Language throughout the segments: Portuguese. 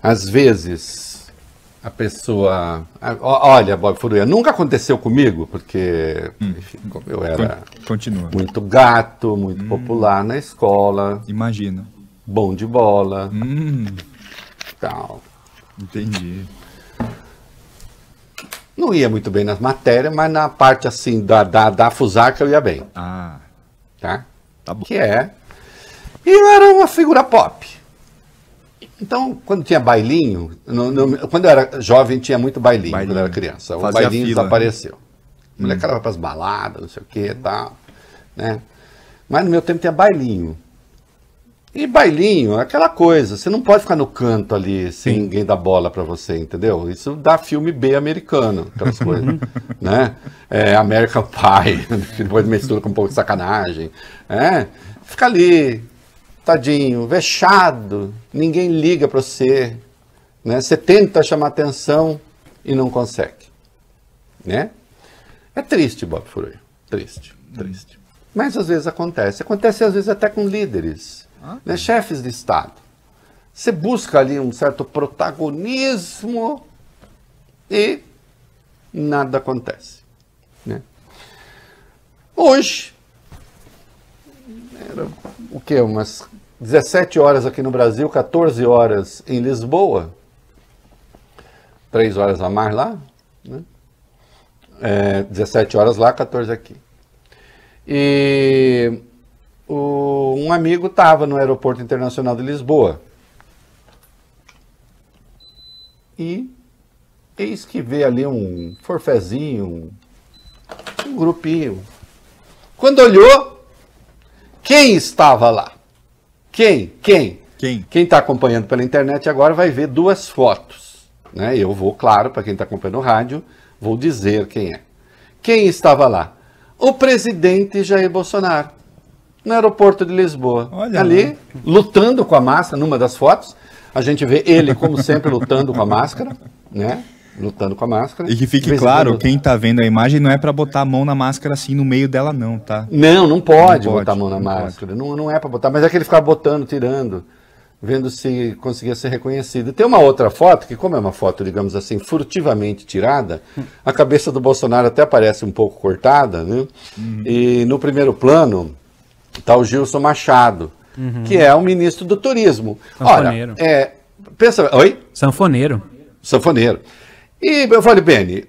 às vezes, a pessoa... Olha, Bob Furuya, nunca aconteceu comigo, porque enfim, eu era muito gato, muito popular na escola. Imagino. Bom de bola. Tal. Entendi. Não ia muito bem nas matérias, mas na parte assim da Fusarca eu ia bem. Ah. Tá? Tá bom. Que é... E eu era uma figura pop. Então, quando tinha bailinho, quando eu era jovem tinha muito bailinho. Quando eu era criança. O bailinho desapareceu. A molecada vai para as baladas, não sei o que e tal. Né? Mas no meu tempo tinha bailinho. E bailinho é aquela coisa, você não pode ficar no canto ali sem ninguém dar bola pra você, entendeu? Isso dá filme B americano, aquelas coisas, né? American Pie, depois mistura com um pouco de sacanagem. Fica ali, tadinho, vexado, ninguém liga pra você, né? Você tenta chamar atenção e não consegue, né? É triste, Bob Furuya, triste. Mas às vezes acontece às vezes até com líderes. Né, chefes de Estado. Você busca ali um certo protagonismo e nada acontece. Né? Hoje, era o quê? Umas 17 horas aqui no Brasil, 14 horas em Lisboa, 3 horas a mais lá, né? 17 horas lá, 14 aqui. E... um amigo estava no Aeroporto Internacional de Lisboa. E eis que vê ali um forfezinho, um grupinho. Quando olhou, quem estava lá? Quem está acompanhando pela internet agora vai ver duas fotos. Né? Eu vou, claro, para quem está acompanhando no rádio, vou dizer quem é. Quem estava lá? O presidente Jair Bolsonaro. No aeroporto de Lisboa. Olha ali, lá. Lutando com a máscara, numa das fotos, a gente vê ele, como sempre, lutando com a máscara, né? Lutando com a máscara. E que fique claro, quem tá vendo a imagem não é para botar a mão na máscara assim no meio dela não, tá? Não pode botar a mão na máscara, não é para botar, mas é que ele ficava botando, tirando, vendo se conseguia ser reconhecido. Tem uma outra foto, que como é uma foto, digamos assim, furtivamente tirada, a cabeça do Bolsonaro até parece um pouco cortada, né? E no primeiro plano... está o Gilson Machado, que é o ministro do turismo. Sanfoneiro. Olha, pensa... Oi? Sanfoneiro. E eu falei, Beni,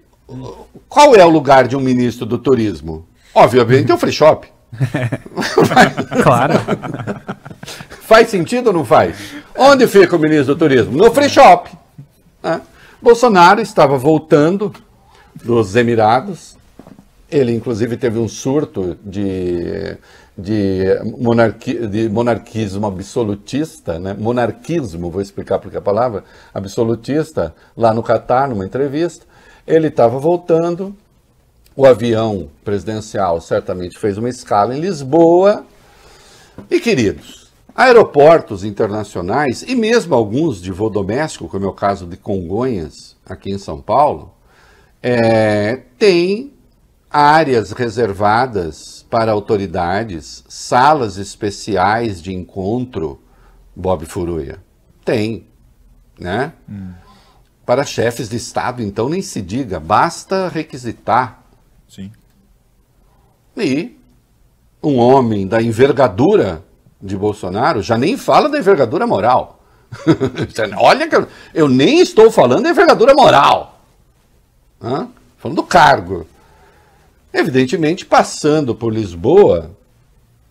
qual é o lugar de um ministro do turismo? Obviamente é o free shop. Claro. Faz sentido ou não faz? Onde fica o ministro do turismo? No free shop. Bolsonaro estava voltando dos Emirados. Ele, inclusive, teve um surto de monarquismo absolutista, né? Monarquismo, vou explicar porque a palavra, absolutista, lá no Catar, numa entrevista. Ele estava voltando, o avião presidencial certamente fez uma escala em Lisboa. E, queridos, aeroportos internacionais, e mesmo alguns de voo doméstico, como é o caso de Congonhas, aqui em São Paulo, tem áreas reservadas para autoridades, salas especiais de encontro, Bob Furuya. Tem, né? Para chefes de Estado, então, nem se diga, basta requisitar. Sim. E um homem da envergadura de Bolsonaro, já nem fala da envergadura moral. Olha que eu nem estou falando da envergadura moral. Falando do cargo. Evidentemente, passando por Lisboa,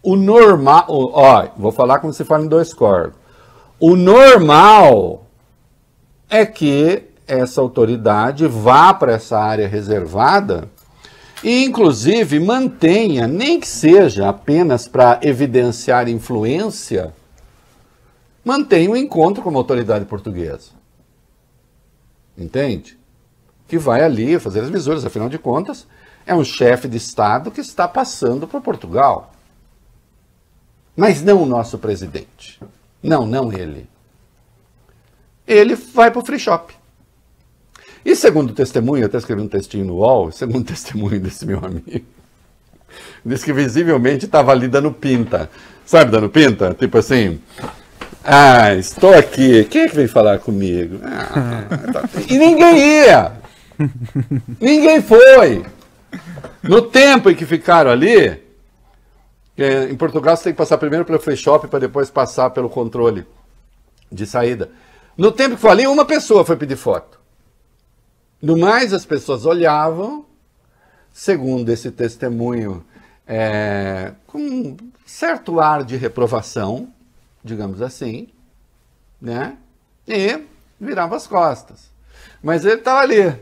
o normal... vou falar como se fala em 2 corpos. O normal é que essa autoridade vá para essa área reservada e, inclusive, mantenha, nem que seja apenas para evidenciar influência, mantenha um encontro com uma autoridade portuguesa. Entende? Que vai ali fazer as visuras, afinal de contas... é um chefe de Estado que está passando por Portugal. Mas não o nosso presidente. Não ele. Ele vai para o free shop. E segundo testemunho, eu até escrevi um textinho no UOL, segundo testemunho desse meu amigo, diz que visivelmente estava ali dando pinta. Sabe dando pinta? Tipo assim, Estou aqui. Quem é que veio falar comigo? E ninguém ia. Ninguém foi. No tempo em que ficaram ali, em Portugal você tem que passar primeiro pelo free shop para depois passar pelo controle de saída. No tempo que foi ali, uma pessoa foi pedir foto. No mais, as pessoas olhavam, segundo esse testemunho, com um certo ar de reprovação, digamos assim, né? E virava as costas. Mas ele estava ali,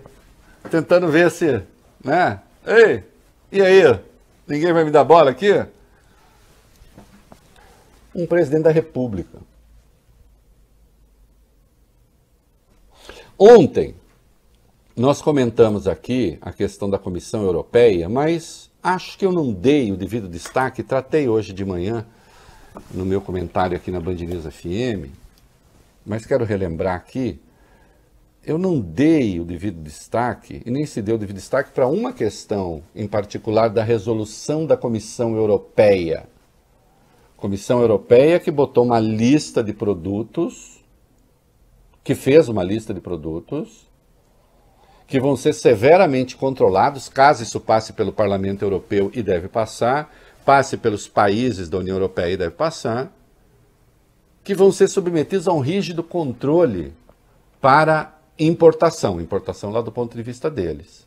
tentando ver se, né? Ei, e aí? Ninguém vai me dar bola aqui? Um presidente da República. Ontem, nós comentamos aqui a questão da Comissão Europeia, mas acho que eu não dei o devido destaque, tratei hoje de manhã, no meu comentário aqui na Band News FM, mas quero relembrar aqui, eu não dei o devido destaque, e nem se deu o devido destaque para uma questão em particular da resolução da Comissão Europeia. Comissão Europeia que botou uma lista de produtos, que fez uma lista de produtos, que vão ser severamente controlados, caso isso passe pelo Parlamento Europeu e deve passar, passe pelos países da União Europeia e deve passar, que vão ser submetidos a um rígido controle para importação lá do ponto de vista deles.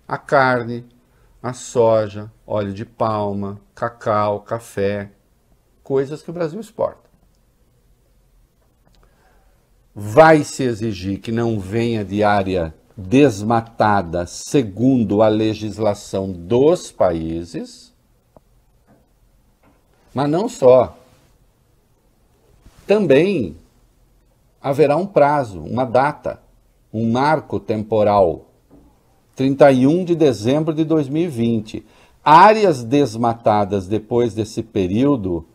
A carne, a soja, óleo de palma, cacau, café, coisas que o Brasil exporta. Vai se exigir que não venha de área desmatada segundo a legislação dos países, mas não só. Também haverá um prazo, uma data, um marco temporal, 31 de dezembro de 2020. Áreas desmatadas depois desse período,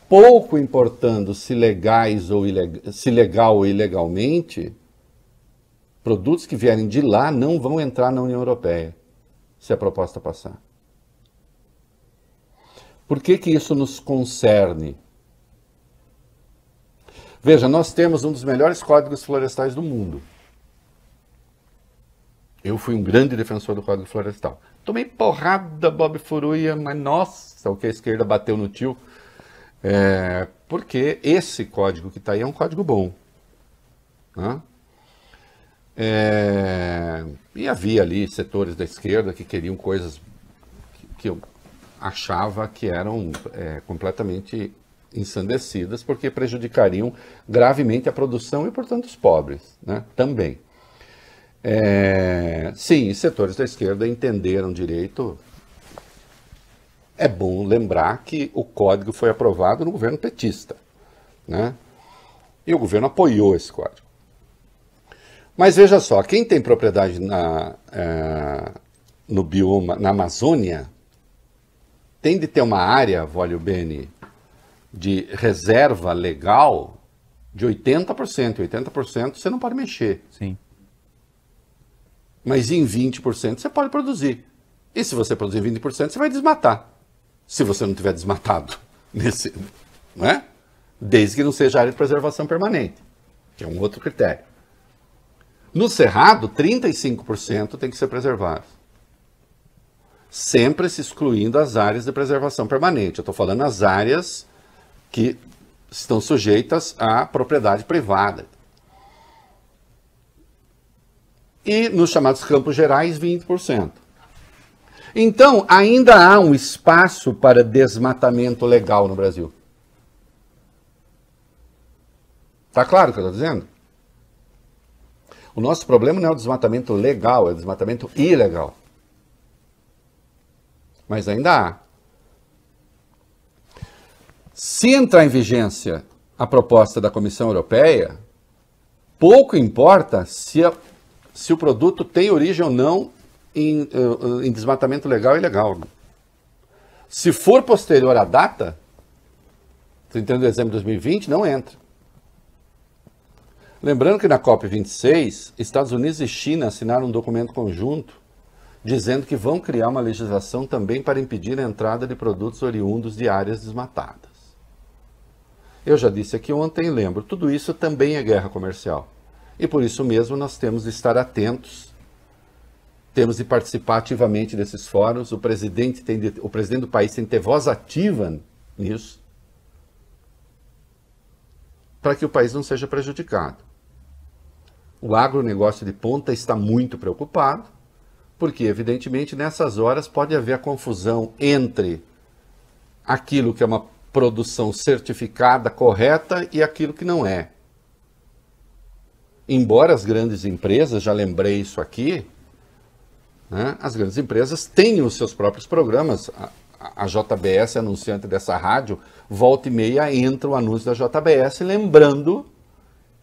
pouco importando se legais ou se legal ou ilegalmente, produtos que vierem de lá não vão entrar na União Europeia, se a proposta passar. Por que que isso nos concerne? Veja, nós temos um dos melhores códigos florestais do mundo. Eu fui um grande defensor do Código Florestal. Tomei porrada, Bob Furuia, mas nossa, o que a esquerda bateu no tio. Porque esse código que está aí é um código bom. Né? E havia ali setores da esquerda que queriam coisas que eu achava que eram completamente ensandecidas, porque prejudicariam gravemente a produção e, portanto, os pobres, né? Também. Sim, setores da esquerda entenderam direito. É bom lembrar que o código foi aprovado no governo petista, né? E o governo apoiou esse código. Mas veja só, quem tem propriedade no bioma, na Amazônia, tem de ter uma área, voglio bene, de reserva legal de 80%. 80% você não pode mexer. Sim. Mas em 20% você pode produzir. E se você produzir 20%, você vai desmatar. Se você não tiver desmatado, não é? Desde que não seja área de preservação permanente, que é um outro critério. No Cerrado, 35% tem que ser preservado. Sempre se excluindo as áreas de preservação permanente. Eu estou falando as áreas que estão sujeitas à propriedade privada. E nos chamados campos gerais, 20%. Então, ainda há um espaço para desmatamento legal no Brasil. Está claro o que eu estou dizendo? O nosso problema não é o desmatamento legal, é o desmatamento ilegal. Mas ainda há. Se entrar em vigência a proposta da Comissão Europeia, pouco importa se o produto tem origem ou não em desmatamento legal e ilegal. Se for posterior à data, 31 de dezembro de 2020, não entra. Lembrando que na COP26, Estados Unidos e China assinaram um documento conjunto dizendo que vão criar uma legislação também para impedir a entrada de produtos oriundos de áreas desmatadas. Eu já disse aqui ontem, lembro, tudo isso também é guerra comercial. E por isso mesmo nós temos de estar atentos, temos de participar ativamente desses fóruns, o presidente do país tem de ter voz ativa nisso, para que o país não seja prejudicado. O agronegócio de ponta está muito preocupado, porque evidentemente nessas horas pode haver a confusão entre aquilo que é uma produção certificada, correta, e aquilo que não é. Embora as grandes empresas, já lembrei isso aqui, né, as grandes empresas têm os seus próprios programas. A JBS, anunciante dessa rádio, volta e meia entra o anúncio da JBS, lembrando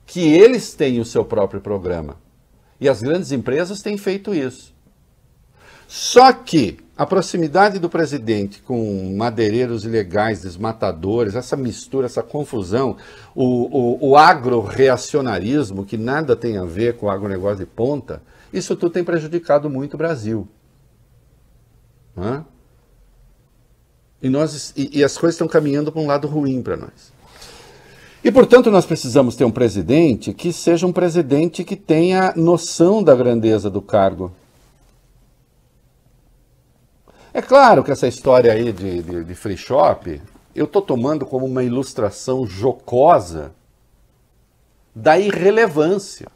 que eles têm o seu próprio programa. E as grandes empresas têm feito isso. Só que a proximidade do presidente com madeireiros ilegais, desmatadores, essa mistura, essa confusão, o agro-reacionarismo, que nada tem a ver com o agronegócio de ponta, isso tudo tem prejudicado muito o Brasil. E as coisas estão caminhando para um lado ruim para nós. E, portanto, nós precisamos ter um presidente que seja um presidente que tenha noção da grandeza do cargo. É claro que essa história aí de free shop, eu estou tomando como uma ilustração jocosa da irrelevância.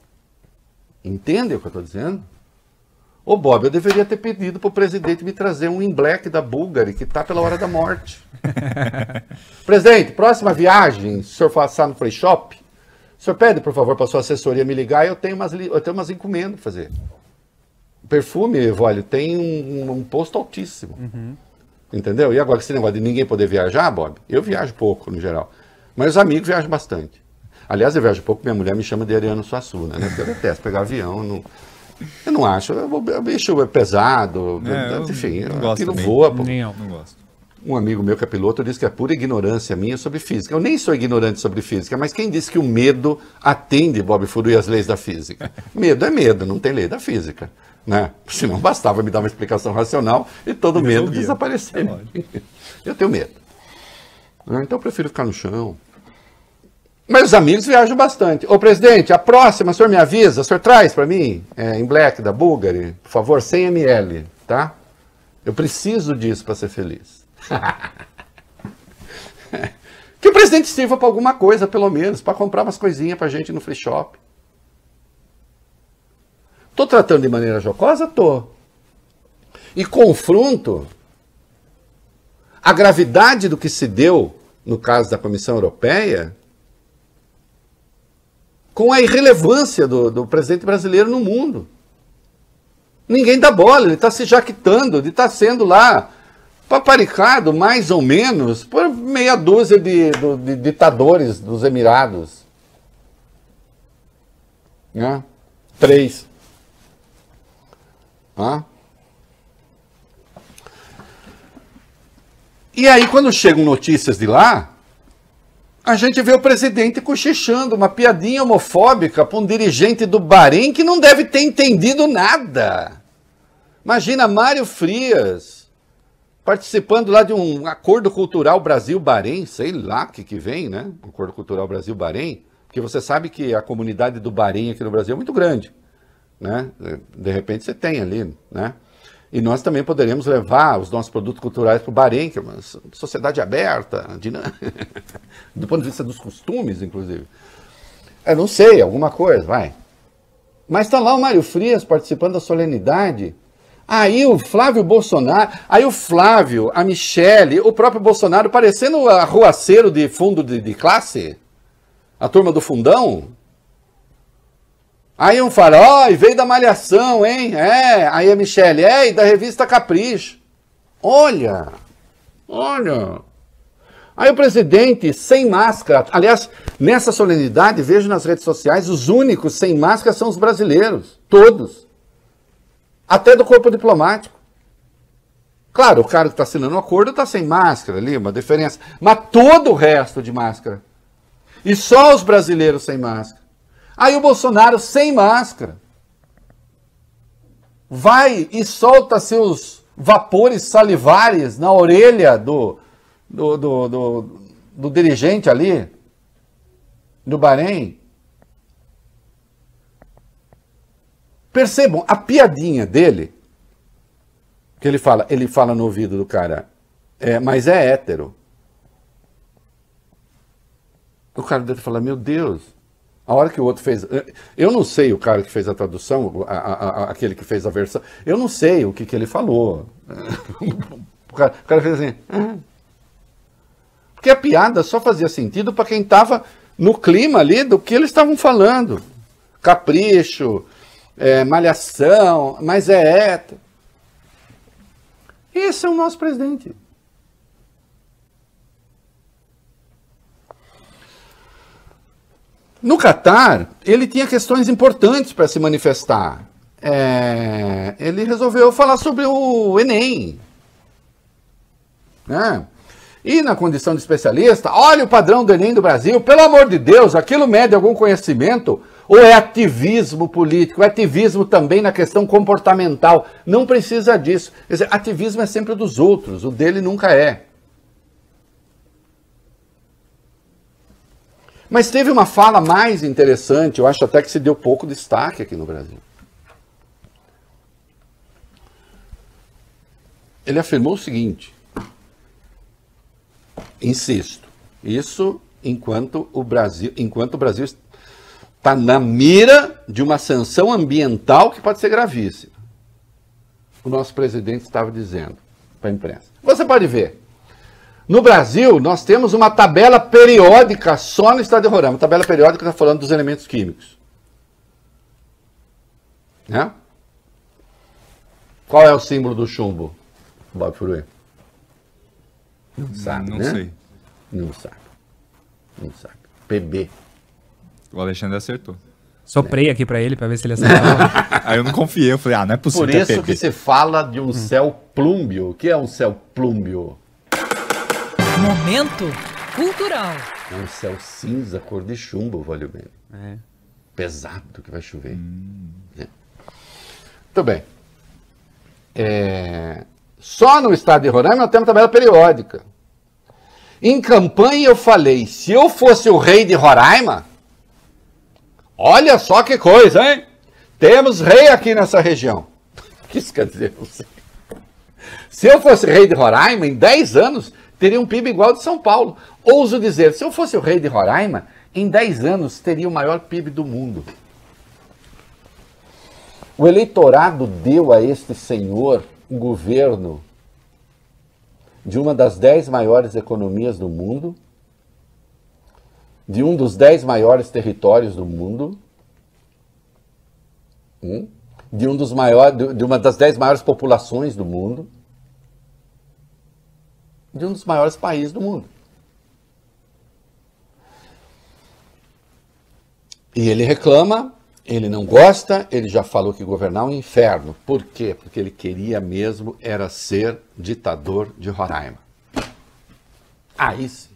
Entende o que eu estou dizendo? Ô Bob, eu deveria ter pedido para o presidente me trazer um in black da Bulgari, que está pela hora da morte. Presidente, próxima viagem, se o senhor passar no free shop, o senhor pede, por favor, para a sua assessoria me ligar, eu tenho umas encomendas para fazer. Perfume, olha, tem um posto altíssimo. Entendeu? E agora esse negócio de ninguém poder viajar, Bob, eu viajo pouco no geral, mas os amigos viajam bastante. Aliás, eu viajo pouco, minha mulher me chama de Ariano Suassuna, né? Porque eu detesto pegar avião, eu não acho, o bicho é pesado, enfim, aquilo voa. Nem eu não gosto. Um amigo meu que é piloto disse que é pura ignorância minha sobre física. Eu nem sou ignorante sobre física, mas quem disse que o medo atende, Bob Furu, e as leis da física? Medo é medo, não tem lei da física. Né? Senão bastava me dar uma explicação racional e todo medo desaparecer. Eu tenho medo. Então eu prefiro ficar no chão. Mas os amigos viajam bastante. Ô presidente, a próxima, o senhor me avisa, o senhor traz para mim, em black da Bulgari, por favor, 100 ml, tá? Eu preciso disso para ser feliz. Que o presidente sirva para alguma coisa, pelo menos, para comprar umas coisinhas para gente no free shop. Estou tratando de maneira jocosa? Estou. E confronto a gravidade do que se deu no caso da Comissão Europeia com a irrelevância do presidente brasileiro no mundo. Ninguém dá bola, ele está se jaquitando, ele está sendo lá paparicado, mais ou menos, por meia dúzia de ditadores dos Emirados. 3. E aí, quando chegam notícias de lá, a gente vê o presidente cochichando uma piadinha homofóbica para um dirigente do Bahrein que não deve ter entendido nada. Imagina Mário Frias participando lá de um acordo cultural Brasil-Bahrein, sei lá o que vem, né? Um acordo cultural Brasil-Bahrein, porque você sabe que a comunidade do Bahrein aqui no Brasil é muito grande, né? De repente você tem ali, né? E nós também poderíamos levar os nossos produtos culturais para o Bahrein, que é uma sociedade aberta, do ponto de vista dos costumes, inclusive. Eu não sei, alguma coisa, vai. Mas está lá o Mário Frias participando da solenidade. Aí o Flávio Bolsonaro, aí o Flávio, a Michele, o próprio Bolsonaro parecendo arruaceiro de fundo de classe, a turma do fundão. Aí um fala, e veio da Malhação, hein? Aí a Michele, e da revista Capricho. Olha. Aí o presidente sem máscara, aliás, nessa solenidade, vejo nas redes sociais, os únicos sem máscara são os brasileiros, todos. Até do corpo diplomático. Claro, o cara que está assinando o acordo está sem máscara ali, uma diferença. Mas todo o resto de máscara. E só os brasileiros sem máscara. Aí o Bolsonaro sem máscara vai e solta seus vapores salivares na orelha do dirigente ali, do Bahrein. Percebam a piadinha dele, que ele fala no ouvido do cara, mas é hétero. O cara deve falar, meu Deus, a hora que o outro fez... Eu não sei o cara que fez a tradução, aquele que fez a versão, eu não sei o que ele falou. O cara fez assim... Porque a piada só fazia sentido para quem estava no clima ali do que eles estavam falando. Capricho, malhação, mas é hétero. Esse é o nosso presidente. No Catar, ele tinha questões importantes para se manifestar. Ele resolveu falar sobre o Enem. Né? E na condição de especialista, olha o padrão do Enem do Brasil, pelo amor de Deus, aquilo mede algum conhecimento? Ou é ativismo político? É ativismo também na questão comportamental? Não precisa disso. Quer dizer, ativismo é sempre dos outros, o dele nunca é. Mas teve uma fala mais interessante, eu acho até que se deu pouco destaque aqui no Brasil. Ele afirmou o seguinte, insisto, isso enquanto o Brasil está na mira de uma sanção ambiental que pode ser gravíssima. O nosso presidente estava dizendo para a imprensa. Você pode ver. No Brasil, nós temos uma tabela periódica só no estado de Roraima. A tabela periódica está falando dos elementos químicos. Né? Qual é o símbolo do chumbo, Bob Furui? Não sabe, não né? sei. Não sabe. Não sabe. PB. O Alexandre acertou. Soprei aqui pra ele, pra ver se ele acertava. Aí eu não confiei, eu falei, não é possível. Por isso que se fala de um céu plúmbio. O que é um céu plúmbio? Momento cultural. É um céu cinza, cor de chumbo, valeu bem. Pesado que vai chover. Muito bem. Só no estado de Roraima nós temos tabela periódica. Em campanha eu falei, se eu fosse o rei de Roraima, olha só que coisa, hein? Temos rei aqui nessa região. O que isso quer dizer? Não sei. Se eu fosse rei de Roraima, em 10 anos, teria um PIB igual ao de São Paulo. Ouso dizer, se eu fosse o rei de Roraima, em 10 anos teria o maior PIB do mundo. O eleitorado deu a este senhor um governo de uma das 10 maiores economias do mundo, de um dos 10 maiores territórios do mundo, de uma das 10 maiores populações do mundo, de um dos maiores países do mundo. E ele reclama, ele não gosta, ele já falou que governar é um inferno. Por quê? Porque ele queria mesmo era ser ditador de Roraima. Aí sim.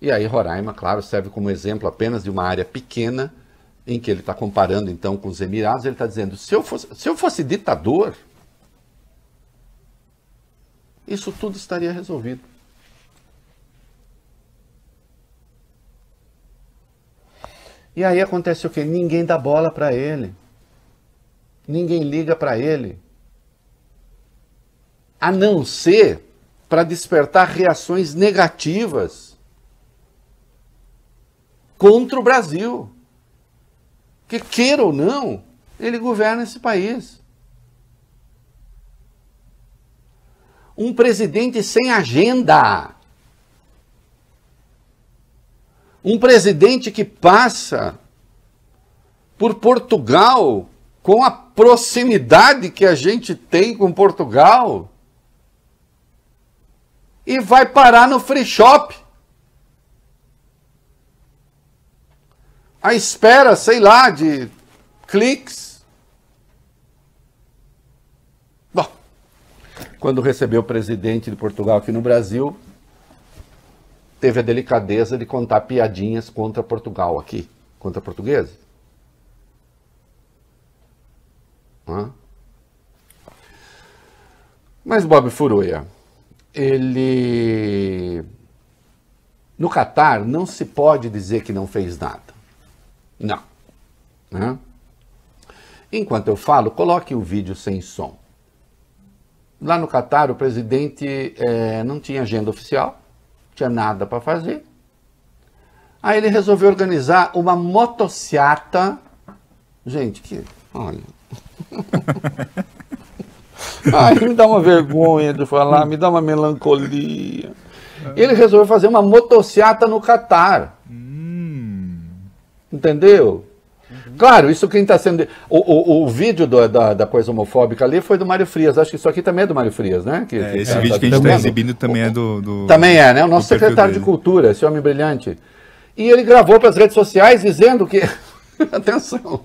E aí Roraima, claro, serve como exemplo apenas de uma área pequena, em que ele está comparando então com os Emirados, ele está dizendo, se eu fosse ditador, isso tudo estaria resolvido. E aí acontece o quê? Ninguém dá bola para ele. Ninguém liga para ele. A não ser para despertar reações negativas contra o Brasil. Que queira ou não, ele governa esse país. Um presidente sem agenda. Um presidente que passa por Portugal com a proximidade que a gente tem com Portugal e vai parar no free shop. À espera, sei lá, de cliques. Bom, quando recebeu o presidente de Portugal aqui no Brasil, teve a delicadeza de contar piadinhas contra Portugal aqui, contra portugueses. Mas Bob Furui, ele No Catar, não se pode dizer que não fez nada. Não. Né? Enquanto eu falo, coloque o vídeo sem som. Lá no Catar, o presidente não tinha agenda oficial, não tinha nada para fazer. Aí ele resolveu organizar uma motociata. Gente, que... Olha... Ai, me dá uma vergonha de falar, me dá uma melancolia. Ele resolveu fazer uma motociata no Catar. Entendeu? Claro, isso quem está sendo... O vídeo da coisa homofóbica ali foi do Mário Frias. Acho que isso aqui também é do Mário Frias, né? Esse vídeo que a gente está exibindo também é do... Também é, né? O nosso secretário de Cultura, esse homem brilhante. E ele gravou para as redes sociais dizendo que... Atenção!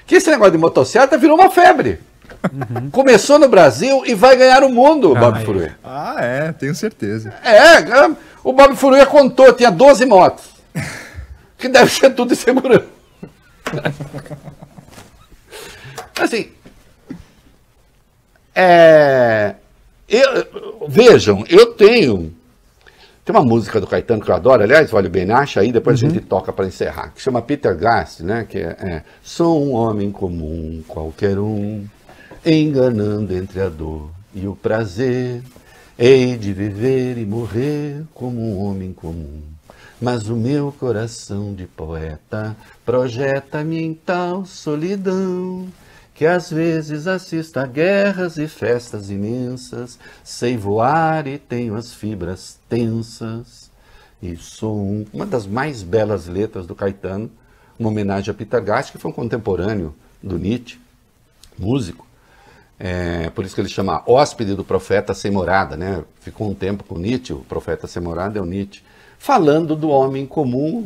Que esse negócio de motociata virou uma febre. Começou no Brasil e vai ganhar o mundo, o Bob Furuia. Tenho certeza. O Bob Furuia contou, tinha 12 motos. Que deve ser tudo de segurança. Assim, vejam, eu tenho uma música do Caetano que eu adoro, aliás, vale bem, acha aí, depois a gente toca para encerrar, que chama Peter Gast, né, que sou um homem comum, qualquer um, enganando entre a dor e o prazer, hei de viver e morrer como um homem comum. Mas o meu coração de poeta projeta-me em tal solidão, que às vezes assisto a guerras e festas imensas, sei voar e tenho as fibras tensas, e sou uma das mais belas letras do Caetano, uma homenagem a Peter Gast, que foi um contemporâneo do Nietzsche, músico, por isso que ele chama Hóspede do Profeta Sem Morada, né? Ficou um tempo com Nietzsche, o Profeta Sem Morada é o Nietzsche, falando do homem comum,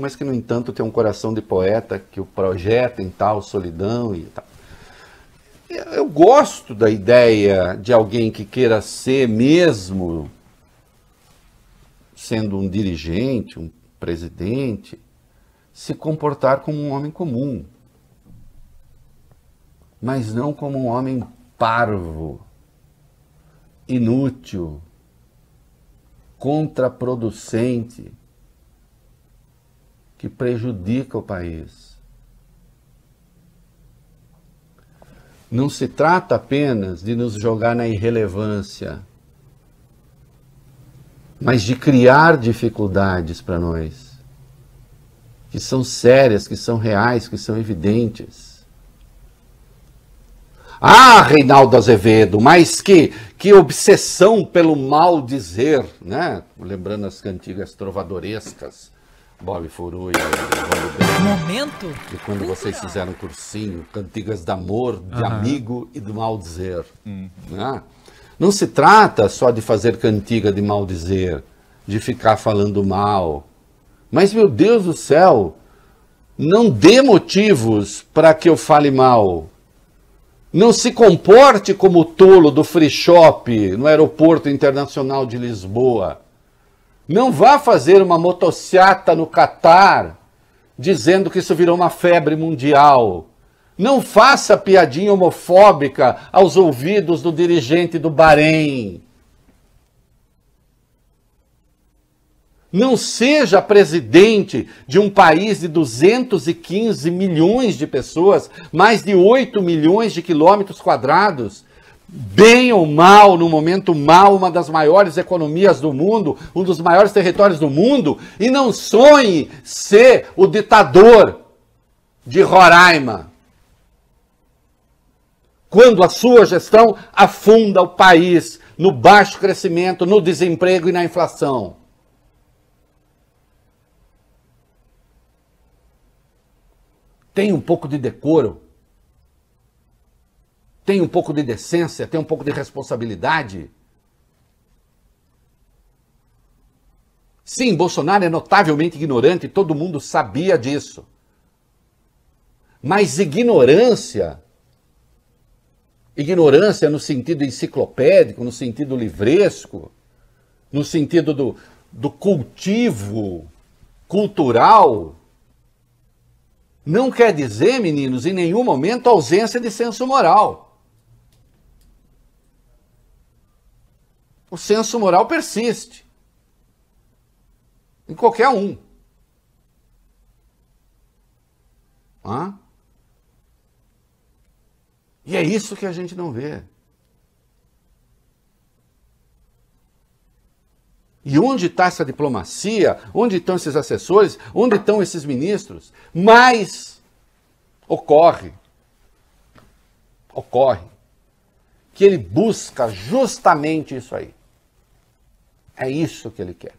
mas que, no entanto, tem um coração de poeta que o projeta em tal solidão e tal. Eu gosto da ideia de alguém que queira ser, mesmo sendo um dirigente, um presidente, se comportar como um homem comum, mas não como um homem parvo, inútil, contraproducente, que prejudica o país. Não se trata apenas de nos jogar na irrelevância, mas de criar dificuldades para nós, que são sérias, que são reais, que são evidentes. Reinaldo Azevedo, mas que obsessão pelo mal dizer, né? Lembrando as cantigas trovadorescas, Bob Furuia, Momento. E quando vocês fizeram cursinho, cantigas de amor, de amigo e do mal dizer. Né? Não se trata só de fazer cantiga de mal dizer, de ficar falando mal. Mas, meu Deus do céu, não dê motivos para que eu fale mal. Não se comporte como o tolo do free shop no Aeroporto Internacional de Lisboa. Não vá fazer uma motociata no Catar dizendo que isso virou uma febre mundial. Não faça piadinha homofóbica aos ouvidos do dirigente do Bahrein. Não seja presidente de um país de 215 milhões de pessoas, mais de 8 milhões de quilômetros quadrados, bem ou mal, no momento mal, uma das maiores economias do mundo, um dos maiores territórios do mundo, e não sonhe ser o ditador de Roraima, quando a sua gestão afunda o país no baixo crescimento, no desemprego e na inflação. Tem um pouco de decoro, tem um pouco de decência, tem um pouco de responsabilidade. Sim, Bolsonaro é notavelmente ignorante, todo mundo sabia disso. Mas ignorância no sentido enciclopédico, no sentido livresco, no sentido do cultivo cultural, não quer dizer, meninos, em nenhum momento ausência de senso moral. O senso moral persiste. Em qualquer um. Hã? E é isso que a gente não vê. E onde está essa diplomacia? Onde estão esses assessores? Onde estão esses ministros? Mas ocorre que ele busca justamente isso aí. É isso que ele quer.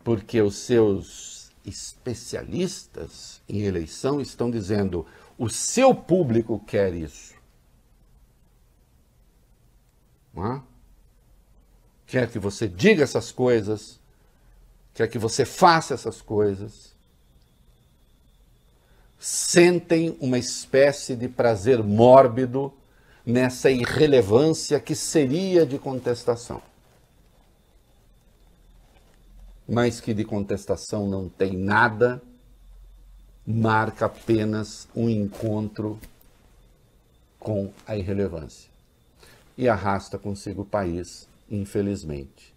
Porque os seus especialistas em eleição estão dizendo: o seu público quer isso. Não é? Quer que você diga essas coisas, quer que você faça essas coisas. Sentem uma espécie de prazer mórbido nessa irrelevância que seria de contestação. Mas que de contestação não tem nada, marca apenas um encontro com a irrelevância. E arrasta consigo o país, infelizmente.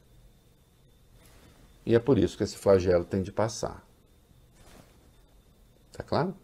E é por isso que esse flagelo tem de passar. Tá claro?